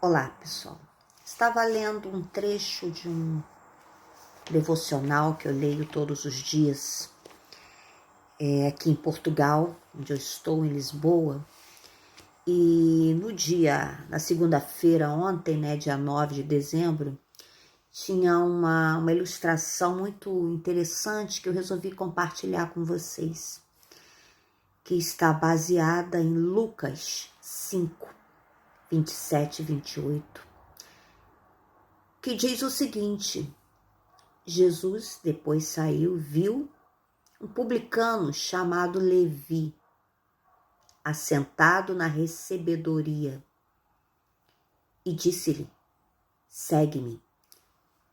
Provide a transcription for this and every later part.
Olá, pessoal. Estava lendo um trecho de um devocional que eu leio todos os dias, aqui em Portugal, onde eu estou, em Lisboa. E na segunda-feira, ontem, dia 9 de dezembro, tinha uma ilustração muito interessante que eu resolvi compartilhar com vocês, que está baseada em Lucas 5, 27 e 28, que diz o seguinte: Jesus depois saiu, viu um publicano chamado Levi, assentado na recebedoria, e disse-lhe: segue-me.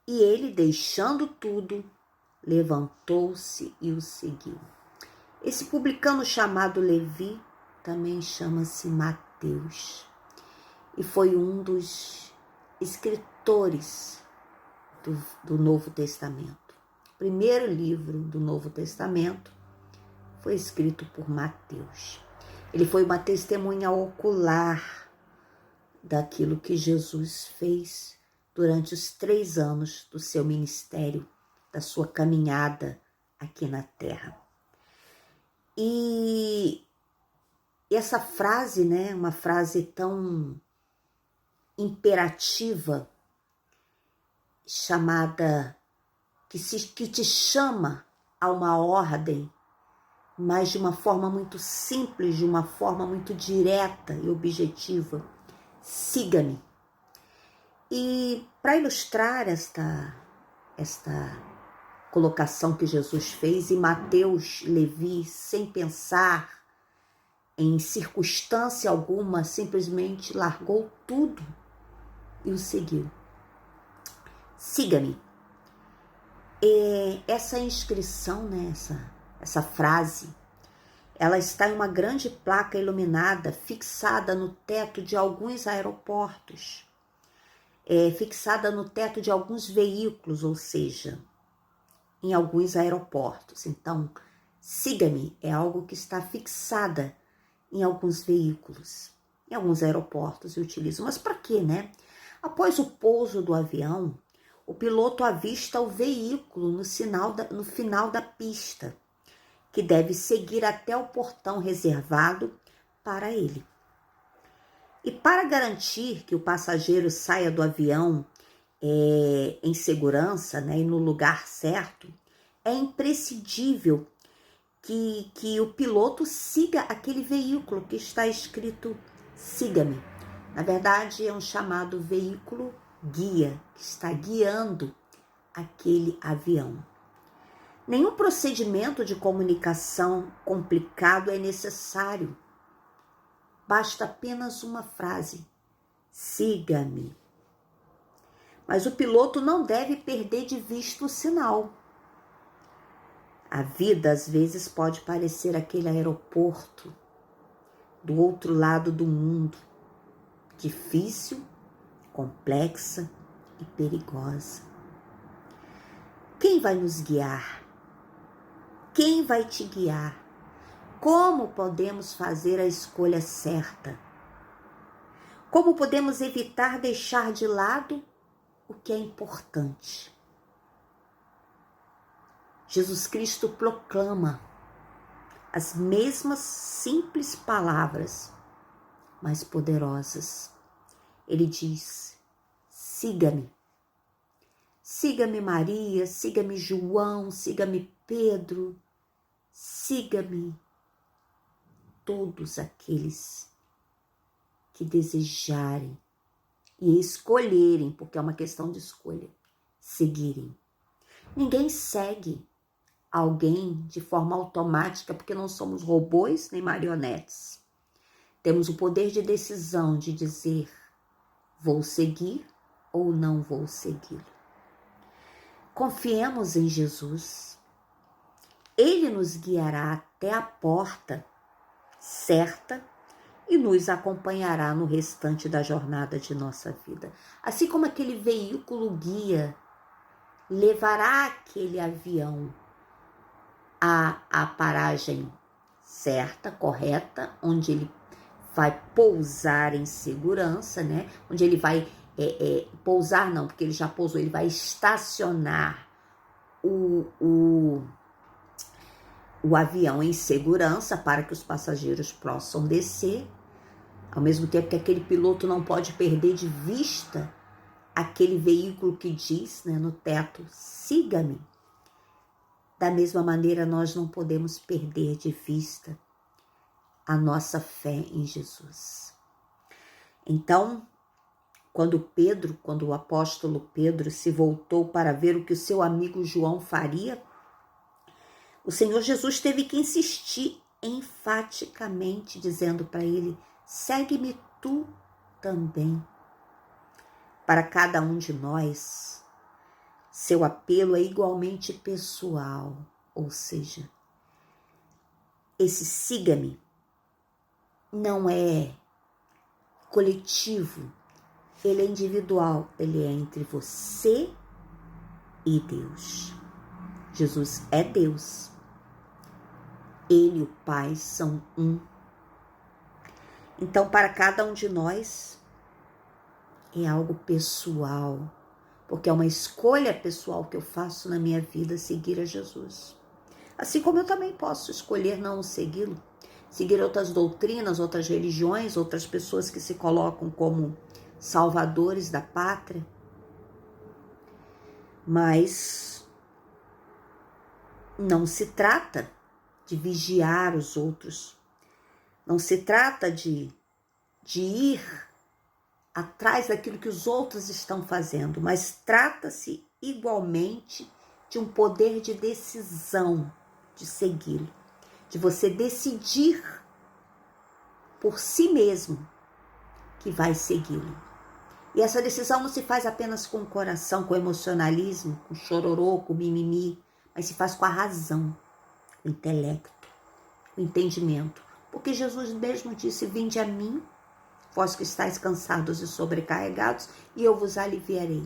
E ele, deixando tudo, levantou-se e o seguiu. Esse publicano chamado Levi também chama-se Mateus, e foi um dos escritores do Novo Testamento. O primeiro livro do Novo Testamento foi escrito por Mateus. Ele foi uma testemunha ocular daquilo que Jesus fez durante os 3 anos do seu ministério, da sua caminhada aqui na Terra. E essa frase, uma frase tão imperativa, chamada, que te chama a uma ordem, mas de uma forma muito simples, de uma forma muito direta e objetiva: siga-me. E para ilustrar esta colocação que Jesus fez, e Mateus, Levi, sem pensar em circunstância alguma, simplesmente largou tudo e o seguiu. Siga-me. Essa inscrição, essa frase, ela está em uma grande placa iluminada fixada no teto de alguns aeroportos, fixada no teto de alguns veículos, ou seja, em alguns aeroportos. Então, siga-me é algo que está fixada em alguns veículos, em alguns aeroportos, eu utilizo. Mas para quê, Após o pouso do avião, o piloto avista o veículo no final da pista, que deve seguir até o portão reservado para ele. E para garantir que o passageiro saia do avião em segurança, e no lugar certo, é imprescindível que o piloto siga aquele veículo que está escrito siga-me. Na verdade, é um chamado veículo guia, que está guiando aquele avião. Nenhum procedimento de comunicação complicado é necessário. Basta apenas uma frase: siga-me. Mas o piloto não deve perder de vista o sinal. A vida, às vezes, pode parecer aquele aeroporto do outro lado do mundo, difícil, complexa e perigosa. Quem vai nos guiar? Quem vai te guiar? Como podemos fazer a escolha certa? Como podemos evitar deixar de lado o que é importante? Jesus Cristo proclama as mesmas simples palavras, mas poderosas. Ele diz: siga-me. Siga-me Maria, siga-me João, siga-me Pedro, siga-me todos aqueles que desejarem e escolherem, porque é uma questão de escolha, seguirem. Ninguém segue alguém de forma automática, porque não somos robôs nem marionetes. Temos o poder de decisão de dizer: vou seguir ou não vou seguir. Confiemos em Jesus. Ele nos guiará até a porta certa e nos acompanhará no restante da jornada de nossa vida. Assim como aquele veículo guia levará aquele avião à paragem certa, correta, onde ele vai pousar em segurança, né? Onde ele vai pousar não, porque ele já pousou, ele vai estacionar o avião em segurança para que os passageiros possam descer, ao mesmo tempo que aquele piloto não pode perder de vista aquele veículo que diz, né, no teto, siga-me. Da mesma maneira, nós não podemos perder de vista a nossa fé em Jesus. Então, quando o apóstolo Pedro se voltou para ver o que o seu amigo João faria, o Senhor Jesus teve que insistir enfaticamente, dizendo para ele: segue-me tu também. Para cada um de nós, seu apelo é igualmente pessoal, ou seja, esse siga-me não é coletivo, ele é individual, ele é entre você e Deus. Jesus é Deus, ele e o Pai são um. Então, para cada um de nós, é algo pessoal, porque é uma escolha pessoal que eu faço na minha vida seguir a Jesus. Assim como eu também posso escolher não segui-lo, seguir outras doutrinas, outras religiões, outras pessoas que se colocam como salvadores da pátria. Mas não se trata de vigiar os outros, não se trata de ir atrás daquilo que os outros estão fazendo, mas trata-se igualmente de um poder de decisão de segui-lo, de você decidir por si mesmo que vai segui-lo. E essa decisão não se faz apenas com o coração, com o emocionalismo, com o chororô, com o mimimi, mas se faz com a razão, o intelecto, o entendimento. Porque Jesus mesmo disse: vinde a mim, vós que estáis cansados e sobrecarregados, e eu vos aliviarei.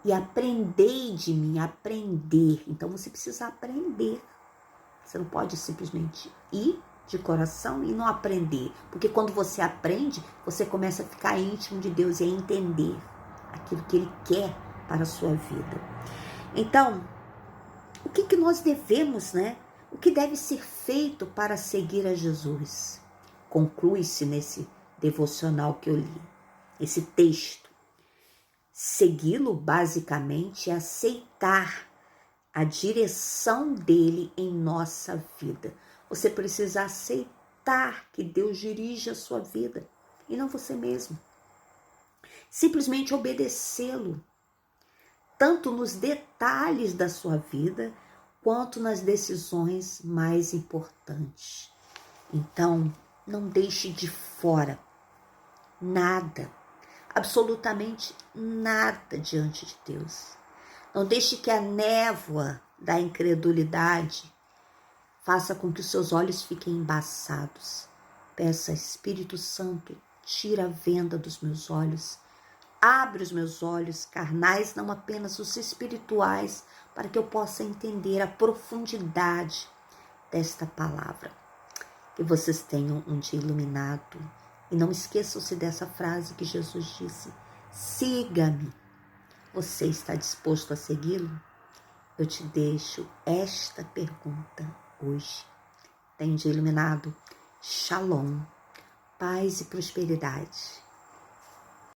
E aprendei de mim, aprender. Então você precisa aprender. Você não pode simplesmente ir de coração e não aprender. Porque quando você aprende, você começa a ficar íntimo de Deus e a entender aquilo que Ele quer para a sua vida. Então, o que nós devemos, né? O que deve ser feito para seguir a Jesus? Conclui-se nesse devocional que eu li, esse texto. Segui-lo, basicamente, é aceitar a direção dele em nossa vida. Você precisa aceitar que Deus dirige a sua vida e não você mesmo. Simplesmente obedecê-lo, tanto nos detalhes da sua vida, quanto nas decisões mais importantes. Então, não deixe de fora nada, absolutamente nada diante de Deus. Não deixe que a névoa da incredulidade faça com que os seus olhos fiquem embaçados. Peça: Espírito Santo, tira a venda dos meus olhos. Abre os meus olhos carnais, não apenas os espirituais, para que eu possa entender a profundidade desta palavra. Que vocês tenham um dia iluminado. E não esqueçam-se dessa frase que Jesus disse: siga-me. Você está disposto a segui-lo? Eu te deixo esta pergunta hoje. Tenha um dia iluminado. Shalom, paz e prosperidade.